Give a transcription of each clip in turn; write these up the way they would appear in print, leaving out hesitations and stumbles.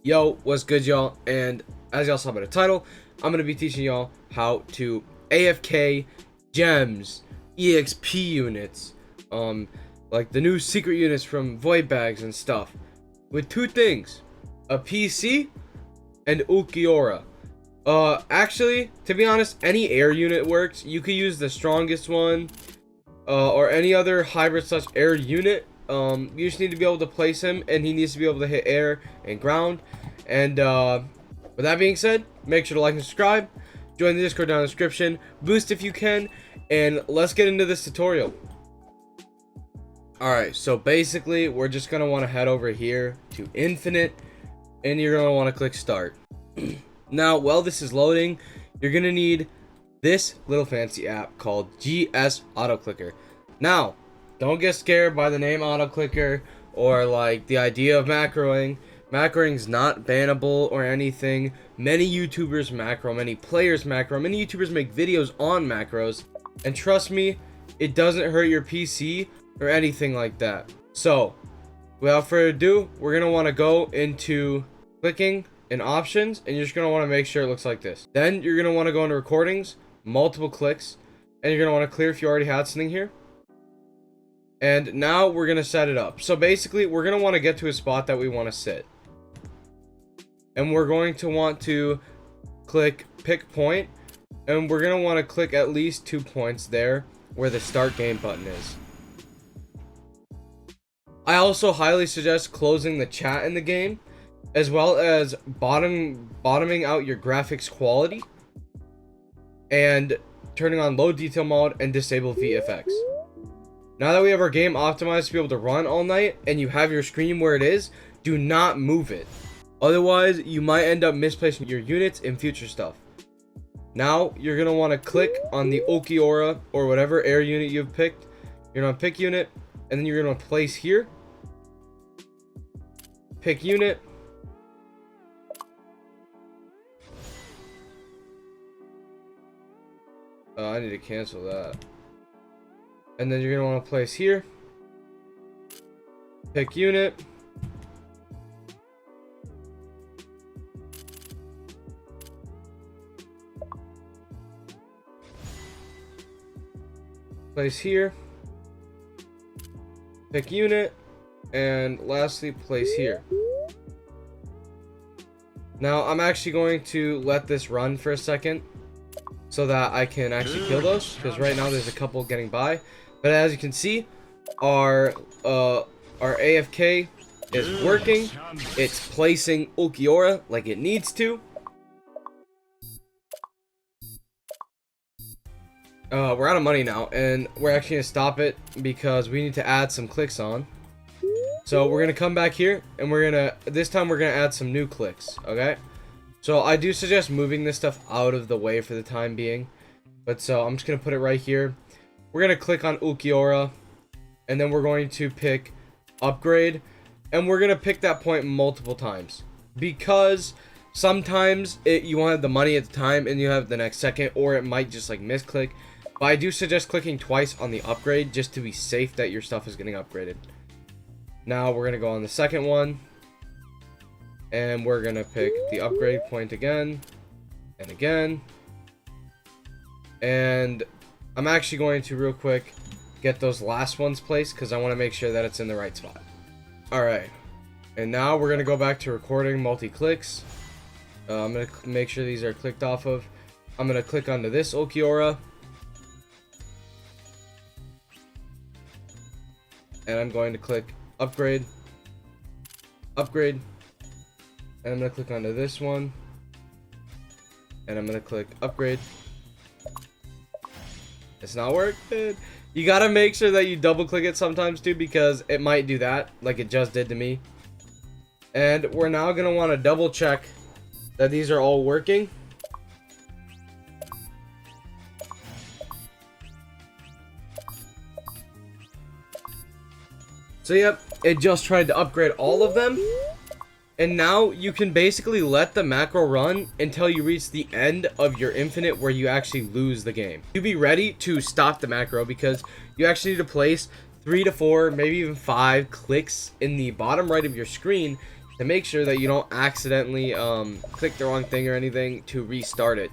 Yo, what's good, y'all? And as y'all saw by the title, I'm going to be teaching y'all how to AFK gems, EXP units, like the new secret units from void bags and stuff, with two things, a PC and Ukiora. Actually, to be honest, any air unit works. You could use the strongest one, or any other hybrid such air unit. You just need to be able to place him, and he needs to be able to hit air and ground. And with that being said, make sure to like and subscribe, join the Discord down in the description, boost if you can, and let's get into this tutorial. Alright, so basically we're just gonna want to head over here to infinite, and you're gonna want to click start. Now while this is loading, you're gonna need this little fancy app called GS Auto Clicker. Now don't get scared by the name Auto Clicker or like the idea of macroing. Macroing's not bannable or anything. Many YouTubers macro, many players macro, many YouTubers make videos on macros, and trust me, it doesn't hurt your PC or anything like that. So without further ado, we're gonna want to go into clicking in options, and you're just gonna want to make sure it looks like this. Then you're gonna want to go into recordings, multiple clicks, and you're gonna want to clear if you already had something here. And now we're gonna set it up. So basically we're gonna want to get to a spot that we want to sit, and we're going to want to click pick point, and we're going to want to click at least 2 points there where the start game button is. I also highly suggest closing the chat in the game, as well as bottoming out your graphics quality and turning on low detail mode and disable VFX. Now that we have our game optimized to be able to run all night and you have your screen where it is, do not move it. Otherwise, you might end up misplacing your units in future stuff. Now, you're going to want to click on the Ukiora or whatever air unit you've picked. You're going to pick unit, and then you're going to place here. Pick unit. I need to cancel that. And then you're going to want to place here. Pick unit. Place here, pick unit, and lastly place here. Now I'm actually going to let this run for a second so that I can actually kill those, because right now there's a couple getting by. But as you can see, our AFK is working. It's placing Ukiora like it needs to. We're out of money now, and we're actually gonna stop it because we need to add some clicks on. So we're gonna come back here, and this time we're gonna add some new clicks. Okay, so I do suggest moving this stuff out of the way for the time being, but so I'm just gonna put it right here. We're gonna click on Ukiora, and then we're going to pick upgrade, and we're gonna pick that point multiple times, because sometimes you won't have the money at the time and you have the next second, or it might just like misclick. But I do suggest clicking twice on the upgrade just to be safe that your stuff is getting upgraded. Now we're going to go on the second one, and we're going to pick the upgrade point again and again. And I'm actually going to real quick get those last ones placed because I want to make sure that it's in the right spot. Alright, and now we're going to go back to recording multi-clicks. I'm going to make sure these are clicked off of. I'm going to click onto this Ukiora, and I'm going to click upgrade, upgrade, and I'm going to click onto this one, and I'm going to click upgrade. It's not working. You got to make sure that you double click it sometimes too, because it might do that like it just did to me. And we're now going to want to double check that these are all working. So yep, it just tried to upgrade all of them. And now you can basically let the macro run until you reach the end of your infinite where you actually lose the game. You be ready to stop the macro because you actually need to place 3 to 4, maybe even 5 clicks in the bottom right of your screen to make sure that you don't accidentally click the wrong thing or anything to restart it.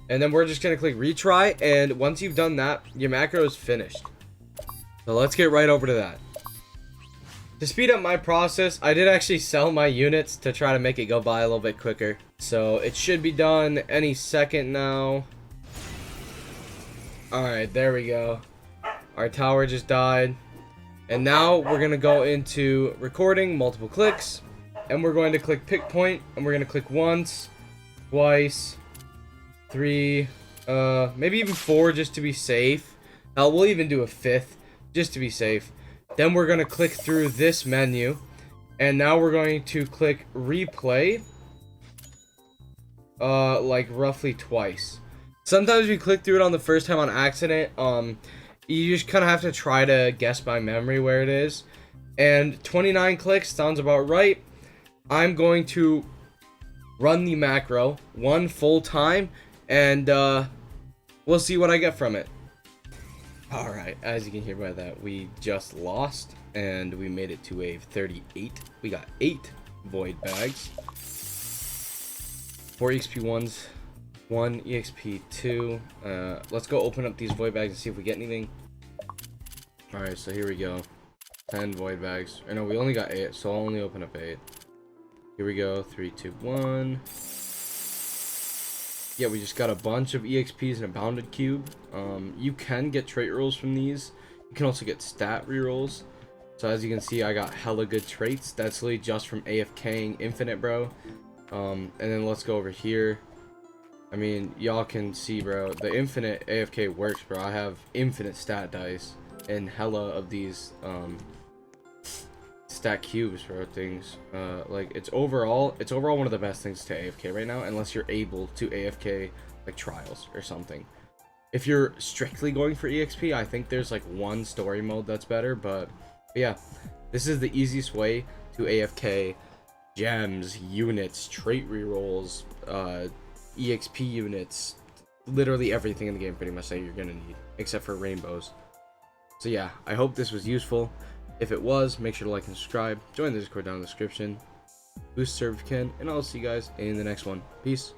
And then we're just gonna click retry, and once you've done that, your macro is finished. So let's get right over to that. To speed up my process, I did actually sell my units to try to make it go by a little bit quicker. So it should be done any second now. Alright, there we go. Our tower just died. And now we're going to go into recording, multiple clicks. And we're going to click pick point. And we're going to click once, twice, 3, maybe even 4 just to be safe. We'll even do a 5th just to be safe. Then we're going to click through this menu. And now we're going to click replay. Like roughly twice. Sometimes we click through it on the first time on accident. You just kind of have to try to guess by memory where it is. And 29 clicks sounds about right. I'm going to run the macro one full time. And we'll see what I get from it. Alright, as you can hear by that, we just lost, and we made it to wave 38. We got 8 void bags, 4 EXP 1s, 1 EXP 2. Let's go open up these void bags and see if we get anything. Alright, so here we go. 10 void bags. Or no, we only got 8, so I'll only open up 8. Here we go, 3, 2, 1. Yeah, we just got a bunch of EXPs and a bounded cube. You can get trait rolls from these. You can also get stat rerolls. So as you can see, I got hella good traits. That's literally just from AFKing infinite, bro. And then let's go over here. I mean, y'all can see, bro, the infinite AFK works, bro. I have infinite stat dice and hella of these stat cubes for things. Like it's overall one of the best things to AFK right now, unless you're able to AFK like trials or something. If you're strictly going for EXP, I think there's like one story mode that's better, but yeah, this is the easiest way to AFK gems, units, trait rerolls, EXP units, literally everything in the game pretty much that you're gonna need, except for rainbows. So yeah, I hope this was useful. If it was, make sure to like and subscribe. Join the Discord down in the description. Boost server if you can, and I'll see you guys in the next one. Peace.